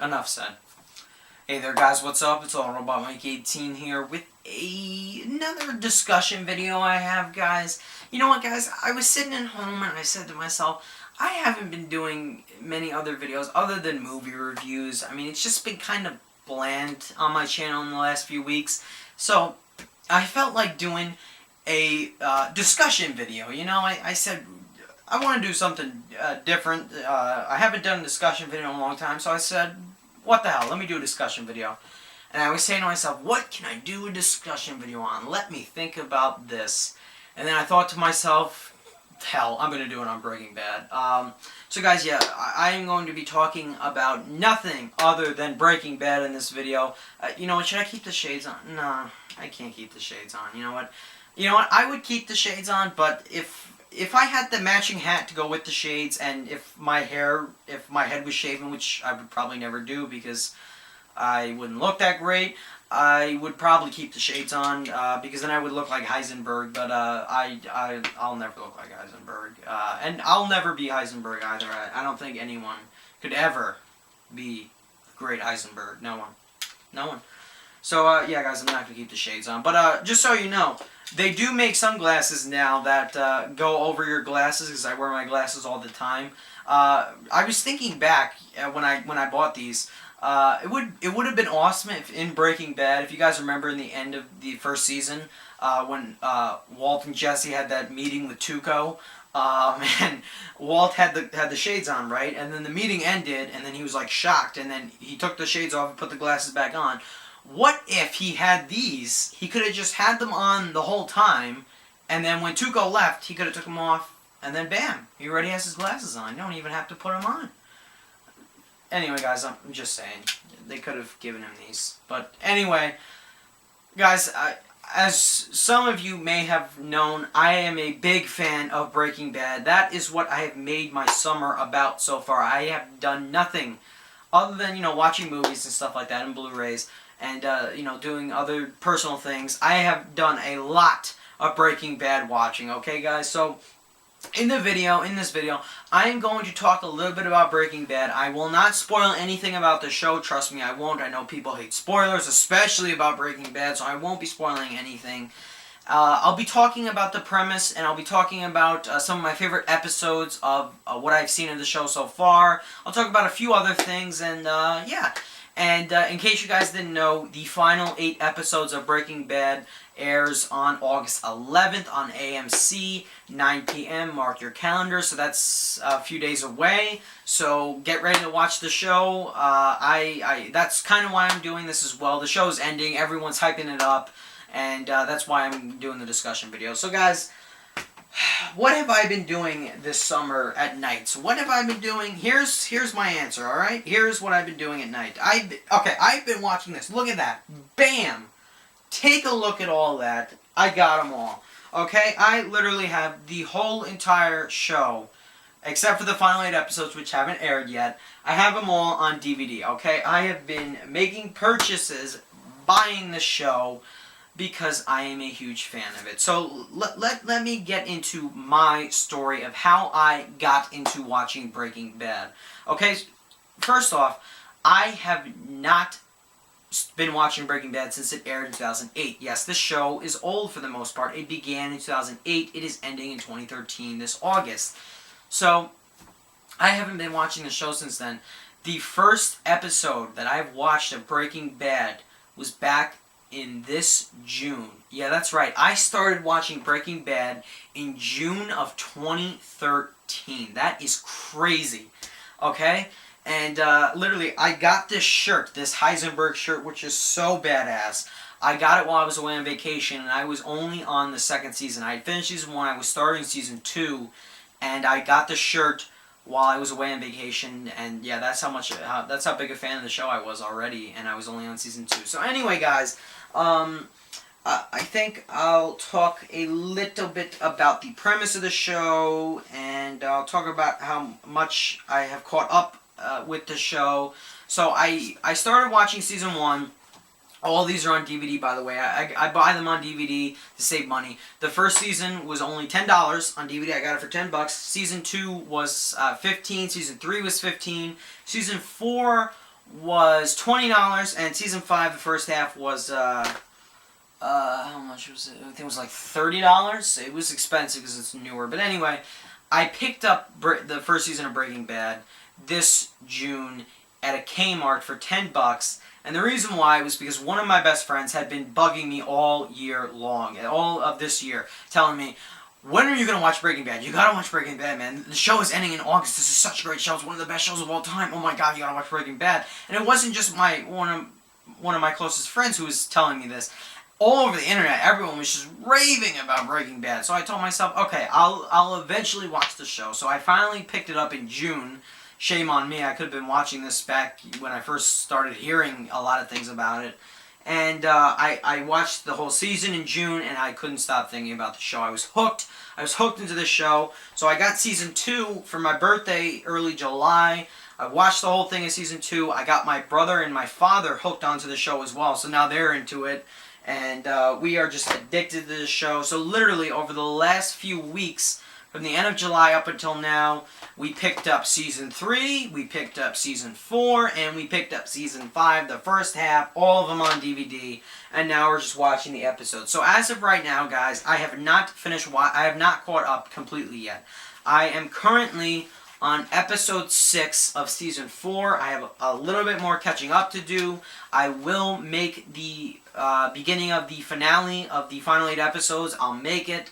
enough said. Hey there guys, what's up? It's all Robot Mike 18 here with another discussion video I have, guys. You know what, guys? I was sitting at home and I said to myself, I haven't been doing many other videos other than movie reviews. I mean, it's just been kind of bland on my channel in the last few weeks. So, I felt like doing a discussion video. You know, I said, I want to do something different. I haven't done a discussion video in a long time, so I said, what the hell, let me do a discussion video. And I was saying to myself, what can I do a discussion video on? Let me think about this. And then I thought to myself, hell, I'm going to do it on Breaking Bad. So guys, yeah, I am going to be talking about nothing other than Breaking Bad in this video. You know what, should I keep the shades on? Nah, I can't keep the shades on. You know what? I would keep the shades on, but if I had the matching hat to go with the shades, and if my head was shaven, which I would probably never do because I wouldn't look that great, I would probably keep the shades on because then I would look like Heisenberg. But I'll never look like Heisenberg, and I'll never be Heisenberg either. I don't think anyone could ever be great Heisenberg. No one. So yeah, guys, I'm not gonna keep the shades on. But just so you know, they do make sunglasses now that go over your glasses, because I wear my glasses all the time. I was thinking back when I bought these. It would have been awesome if in Breaking Bad, if you guys remember in the end of the first season, when Walt and Jesse had that meeting with Tuco, and Walt had the shades on, right? And then the meeting ended, and then he was like shocked, and then he took the shades off and put the glasses back on. What if he had these? He could have just had them on the whole time, and then when Tuco left, he could have took them off, and then bam, he already has his glasses on. You don't even have to put them on. Anyway, guys, I'm just saying, they could have given him these. But anyway, guys, as some of you may have known, I am a big fan of Breaking Bad. That is what I have made my summer about so far. I have done nothing other than, watching movies and stuff like that and Blu-rays. And, doing other personal things. I have done a lot of Breaking Bad watching, okay, guys? So, in this video, I am going to talk a little bit about Breaking Bad. I will not spoil anything about the show. Trust me, I won't. I know people hate spoilers, especially about Breaking Bad, so I won't be spoiling anything. I'll be talking about the premise, and I'll be talking about some of my favorite episodes of what I've seen in the show so far. I'll talk about a few other things, and, yeah. And in case you guys didn't know, the final 8 episodes of Breaking Bad airs on August 11th on AMC, 9 p.m. Mark your calendar, so that's a few days away. So get ready to watch the show. That's kind of why I'm doing this as well. The show's ending, everyone's hyping it up, and that's why I'm doing the discussion video. So guys, what have I been doing this summer at night? So what have I been doing? Here's my answer, alright? Here's what I've been doing at night. I've been watching this. Look at that. Bam! Take a look at all that. I got them all. Okay? I literally have the whole entire show, except for the final 8 episodes, which haven't aired yet. I have them all on DVD, okay? I have been making purchases, buying the show, because I am a huge fan of it. So let me get into my story of how I got into watching Breaking Bad. Okay, first off, I have not been watching Breaking Bad since it aired in 2008. Yes, this show is old for the most part. It began in 2008. It is ending in 2013 this August. So I haven't been watching the show since then. The first episode that I've watched of Breaking Bad was back in this June. Yeah, that's right. I started watching Breaking Bad in June of 2013. That is crazy. Okay? And literally, I got this shirt, this Heisenberg shirt, which is so badass. I got it while I was away on vacation, and I was only on the 2nd season. I had finished season 1, I was starting season 2, and I got the shirt while I was away on vacation, and yeah, that's how big a fan of the show I was already, and I was only on season 2. So anyway, guys, I think I'll talk a little bit about the premise of the show, and I'll talk about how much I have caught up with the show. So I started watching season 1 All these are on DVD, by the way. I buy them on DVD to save money. The first season was only $10 on DVD. I got it for $10. Season 2 was $15. Season 3 was $15. Season 4 was $20, and season 5, the first half was how much was it? I think it was like $30. It was expensive because it's newer. But anyway, I picked up the first season of Breaking Bad this June at a Kmart for $10. And the reason why was because one of my best friends had been bugging me all year long, all of this year, telling me, when are you going to watch Breaking Bad? You got to watch Breaking Bad, man. The show is ending in August. This is such a great show. It's one of the best shows of all time. Oh my God, you got to watch Breaking Bad. And it wasn't just one of my closest friends who was telling me this. All over the internet, everyone was just raving about Breaking Bad. So I told myself, okay, I'll eventually watch the show. So I finally picked it up in June. Shame on me. I could have been watching this back when I first started hearing a lot of things about it. And I watched the whole season in June, and I couldn't stop thinking about the show. I was hooked. I was hooked into the show. So I got season 2 for my birthday, early July. I watched the whole thing in season 2. I got my brother and my father hooked onto the show as well. So now they're into it. And we are just addicted to this show. So literally over the last few weeks, from the end of July up until now, we picked up season 3, we picked up season 4, and we picked up season 5, the first half, all of them on DVD, and now we're just watching the episodes. So as of right now, guys, I have not I have not caught up completely yet. I am currently on episode 6 of season 4. I have a little bit more catching up to do. I will make the beginning of the finale of the final 8 episodes. I'll make it.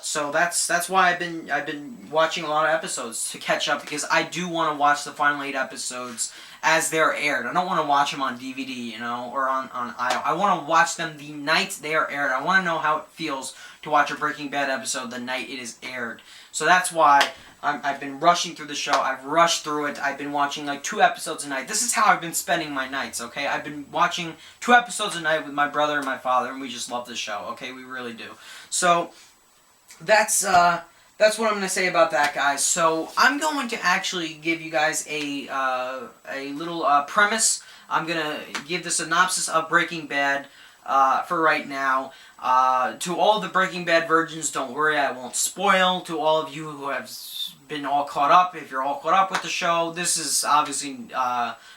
So that's why I've been watching a lot of episodes to catch up, because I do want to watch the final 8 episodes as they're aired. I don't want to watch them on DVD, you know, or on I want to watch them the night they are aired. I want to know how it feels to watch a Breaking Bad episode the night it is aired. So that's why I've been rushing through the show. I've rushed through it. I've been watching like 2 episodes a night. This is how I've been spending my nights, okay? I've been watching 2 episodes a night with my brother and my father, and we just love the show, okay? We really do. So that's what I'm going to say about that, guys. So I'm going to actually give you guys a little premise. I'm going to give the synopsis of Breaking Bad for right now. To all the Breaking Bad virgins, don't worry, I won't spoil. To all of you who have been all caught up, if you're all caught up with the show, this is obviously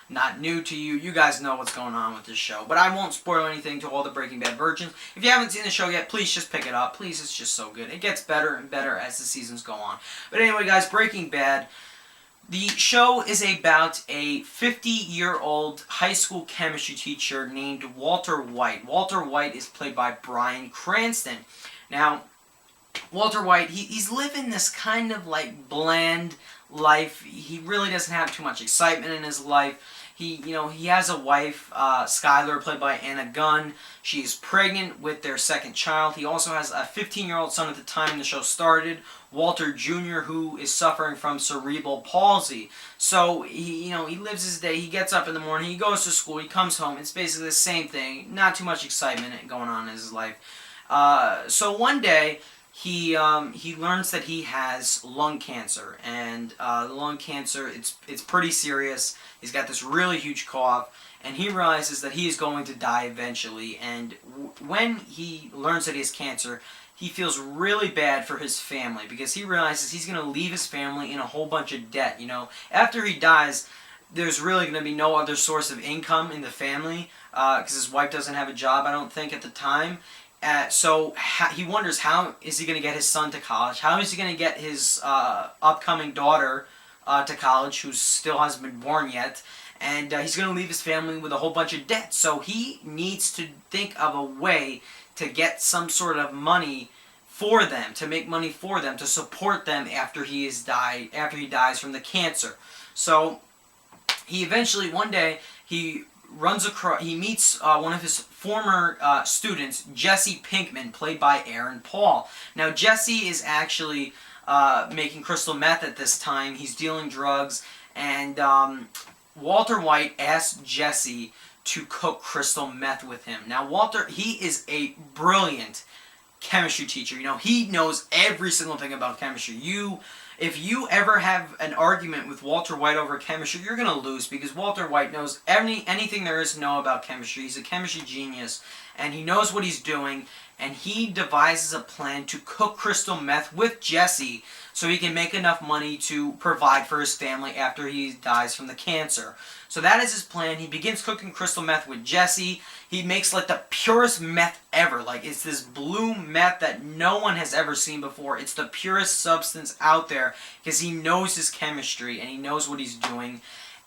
not new to you. You guys know what's going on with this show. But I won't spoil anything to all the Breaking Bad virgins. If you haven't seen the show yet, please just pick it up. Please, it's just so good. It gets better and better as the seasons go on. But anyway, guys, Breaking Bad. The show is about a 50-year-old high school chemistry teacher named Walter White. Walter White is played by Bryan Cranston. Now, Walter White, he's living this kind of like bland life. He really doesn't have too much excitement in his life. He has a wife, Skyler, played by Anna Gunn. She's pregnant with their second child. He also has a 15-year-old son at the time the show started, Walter Jr., who is suffering from cerebral palsy. So he lives his day. He gets up in the morning. He goes to school. He comes home. It's basically the same thing. Not too much excitement going on in his life. So one day, he learns that he has lung cancer, and lung cancer, it's pretty serious. He's got this really huge cough, and he realizes that he is going to die eventually. And when he learns that he has cancer, he feels really bad for his family, because he realizes he's going to leave his family in a whole bunch of debt. After he dies, there's really going to be no other source of income in the family, because his wife doesn't have a job, I don't think, at the time. So he wonders, how is he going to get his son to college? How is he going to get his upcoming daughter to college, who still hasn't been born yet? And he's going to leave his family with a whole bunch of debt. So he needs to think of a way to get some sort of money for them, to make money for them, to support them after he dies from the cancer. So he eventually, one day, he meets one of his former students, Jesse Pinkman, played by Aaron Paul. Now, Jesse is actually making crystal meth at this time. He's dealing drugs, and Walter White asked Jesse to cook crystal meth with him. Now, Walter, he is a brilliant chemistry teacher. He knows every single thing about chemistry. If you ever have an argument with Walter White over chemistry, you're going to lose, because Walter White knows anything there is to know about chemistry. He's a chemistry genius, and he knows what he's doing, and he devises a plan to cook crystal meth with Jesse so he can make enough money to provide for his family after he dies from the cancer. So that is his plan. He begins cooking crystal meth with Jesse. He makes like the purest meth ever. Like, it's this blue meth that no one has ever seen before. It's the purest substance out there because he knows his chemistry and he knows what he's doing.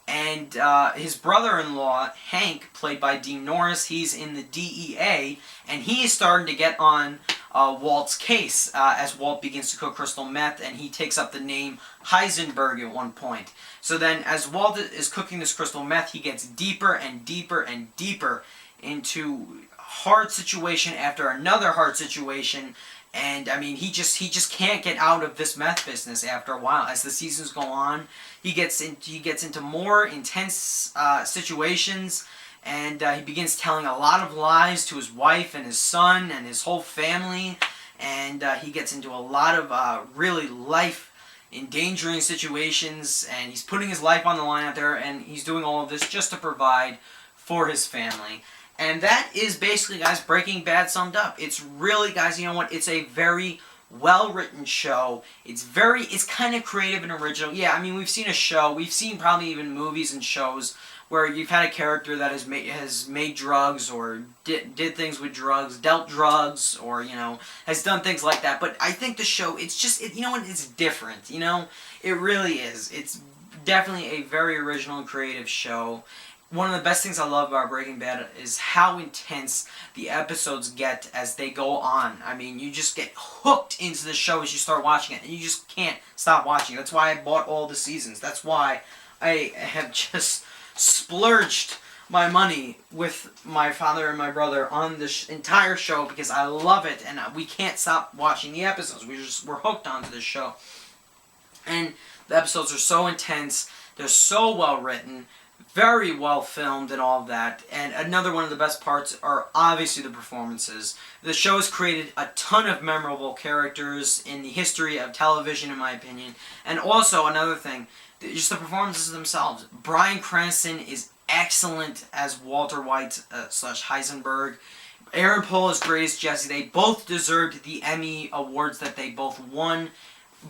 And his brother-in-law, Hank, played by Dean Norris, he's in the DEA, and he is starting to get on Walt's case as Walt begins to cook crystal meth, and he takes up the name Heisenberg at one point. So then, as Walt is cooking this crystal meth, he gets deeper and deeper and deeper into hard situation after another hard situation. And I mean, he just can't get out of this meth business after a while. As the seasons go on, he gets into more intense situations, and he begins telling a lot of lies to his wife and his son and his whole family. And he gets into a lot of really life-endangering situations, and he's putting his life on the line out there, and he's doing all of this just to provide for his family. And that is basically, guys, Breaking Bad summed up. It's really, guys, you know what? It's a very well-written show. It's kind of creative and original. Yeah, I mean, we've seen a show. We've seen probably even movies and shows where you've had a character that has made drugs or did things with drugs, dealt drugs, or, you know, has done things like that. But I think the show, it's just, you know what? It's different, you know? It really is. It's definitely a very original and creative show. One of the best things I love about Breaking Bad is how intense the episodes get as they go on. I mean, you just get hooked into the show as you start watching it, and you just can't stop watching it. That's why I bought all the seasons. That's why I have just splurged my money with my father and my brother on this entire show because I love it, and we can't stop watching the episodes. We're hooked onto this show. And the episodes are so intense. They're so well written. Very well filmed and all of that. And another one of the best parts are obviously the performances. The show has created a ton of memorable characters in the history of television, in my opinion. And also, another thing, just the performances themselves. Bryan Cranston is excellent as Walter White / Heisenberg. Aaron Paul is great as Jesse. They both deserved the Emmy Awards that they both won.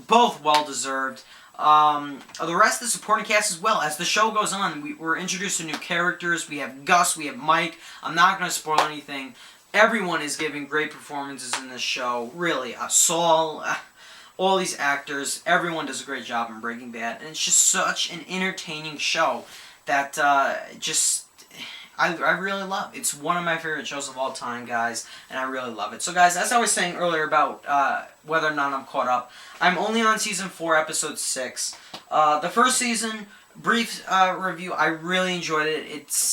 Both well deserved. The rest of the supporting cast as well. As the show goes on, we're introduced to new characters. We have Gus, we have Mike. I'm not going to spoil anything. Everyone is giving great performances in this show. Really, Saul, all these actors, everyone does a great job in Breaking Bad. And it's just such an entertaining show that I really love. It's one of my favorite shows of all time, guys, and I really love it. So, guys, as I was saying earlier about whether or not I'm caught up, I'm only on Season 4, Episode 6. The first season, brief review, I really enjoyed it.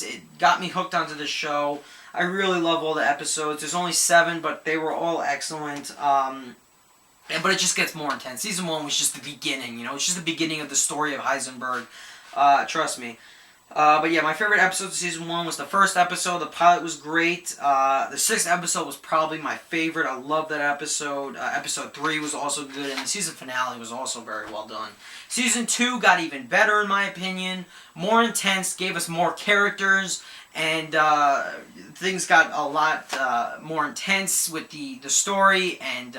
It got me hooked onto the show. I really love all the episodes. There's only 7, but they were all excellent. But it just gets more intense. Season 1 was just the beginning, you know? It's just the beginning of the story of Heisenberg. Trust me. But yeah, my favorite episode of Season 1 was the first episode. The pilot was great. The 6th episode was probably my favorite. I love that episode. Episode 3 was also good, and the season finale was also very well done. Season 2 got even better, in my opinion. More intense, gave us more characters, and things got a lot more intense with the story and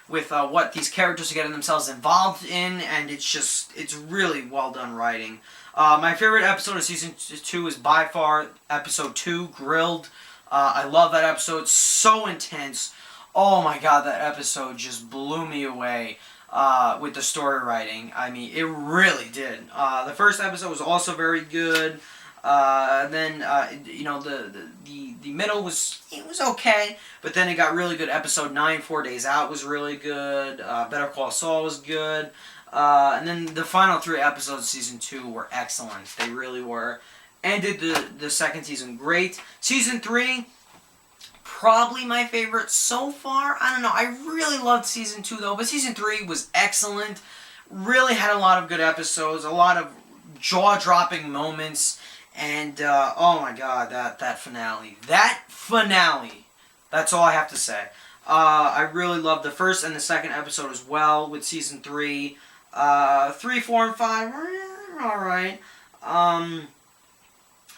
with what these characters are getting themselves involved in, and it's really well done writing. My favorite episode of Season 2 is by far Episode 2, Grilled. I love that episode. So intense. Oh my god, that episode just blew me away with the story writing. I mean, it really did. The first episode was also very good. Then, you know, the middle was okay, but then it got really good. Episode 9, 4 Days Out was really good. Better Call Saul was good. And then the final 3 episodes of Season 2 were excellent. They really were. Ended the second season great. Season 3, probably my favorite so far. I don't know. I really loved Season 2, though. But Season 3 was excellent. Really had a lot of good episodes. A lot of jaw-dropping moments. And, oh my god, that finale. That finale! That's all I have to say. I really loved the first and the second episode as well with Season 3. 3, 4, and 5 are alright.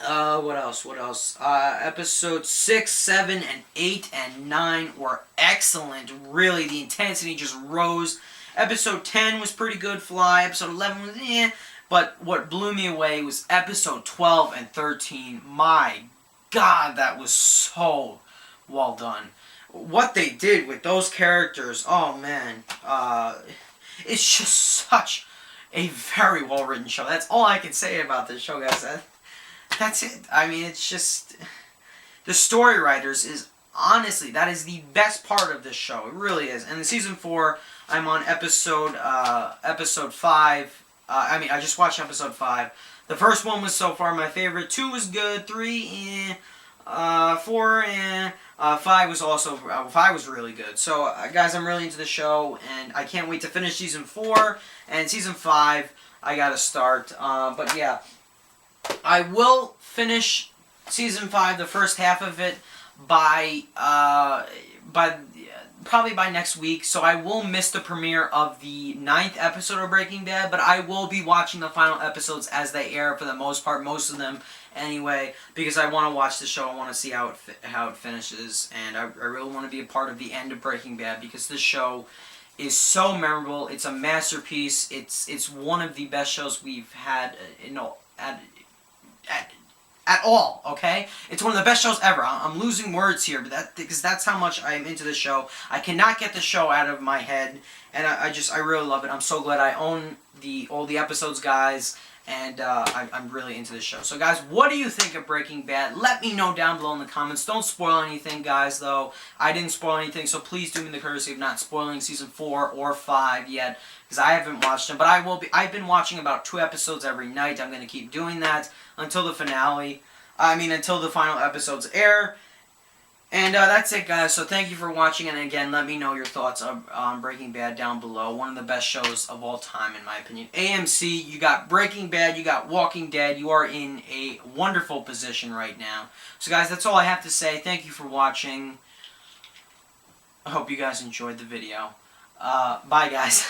What else? What else? Episode 6, 7, and 8, and 9 were excellent. Really, the intensity just rose. Episode 10 was pretty good, Fly. Episode 11 was But what blew me away was episode 12 and 13. My God, that was so well done. What they did with those characters, oh man. It's just such a very well written show. That's all I can say about this show, guys. That's it. I mean, it's just the story writers is honestly that is the best part of this show. It really is. And in season 4, I'm on episode 5. I just watched episode 5. The first one was so far my favorite. 2 was good. 3, 4, 5 was also 5 was really good. So guys, I'm really into the show, and I can't wait to finish season 4 and season 5. I gotta start. But yeah. I will finish season 5, the first half of it, by probably by next week. So I will miss the premiere of the 9th episode of Breaking Bad, but I will be watching the final episodes as they air for the most part, most of them anyway, because I want to watch the show. I want to see how it finishes, and I really want to be a part of the end of Breaking Bad because this show is so memorable. It's a masterpiece. It's one of the best shows we've had, at all, okay? It's one of the best shows ever. I'm losing words here, but because that's how much I'm into the show. I cannot get the show out of my head, and I really love it. I'm so glad I own all the episodes, guys, and I'm really into this show. So, guys, what do you think of Breaking Bad? Let me know down below in the comments. Don't spoil anything, guys, though. I didn't spoil anything, so please do me the courtesy of not spoiling season 4 or 5 yet, because I haven't watched them, but I will be. I've been watching about 2 episodes every night. I'm going to keep doing that until the finale. Until the final episodes air. And that's it, guys. So thank you for watching, and again, let me know your thoughts on Breaking Bad down below. One of the best shows of all time, in my opinion. AMC, you got Breaking Bad, you got Walking Dead. You are in a wonderful position right now. So, guys, that's all I have to say. Thank you for watching. I hope you guys enjoyed the video. Bye, guys.